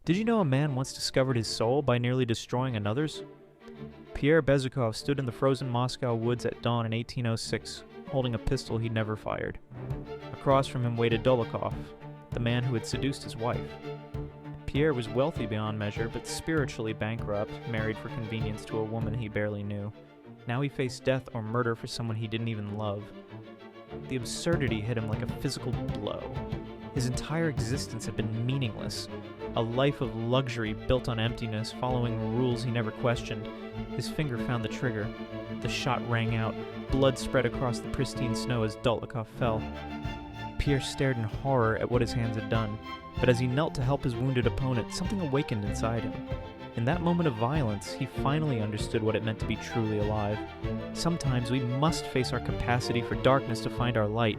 Did you know a man once discovered his soul by nearly destroying another's? Pierre Bezukhov stood in the frozen Moscow woods at dawn in 1806, holding a pistol he'd never fired. Across from him waited Dolokhov, the man who had seduced his wife. Pierre was wealthy beyond measure, but spiritually bankrupt, married for convenience to a woman he barely knew. Now he faced death or murder for someone he didn't even love. The absurdity hit him like a physical blow. His entire existence had been meaningless, a life of luxury built on emptiness, following rules he never questioned. His finger found the trigger. The shot rang out. Blood spread across the pristine snow as Dolokhov fell. Pierre stared in horror at what his hands had done, but as he knelt to help his wounded opponent, something awakened inside him. In that moment of violence, he finally understood what it meant to be truly alive. Sometimes we must face our capacity for darkness to find our light.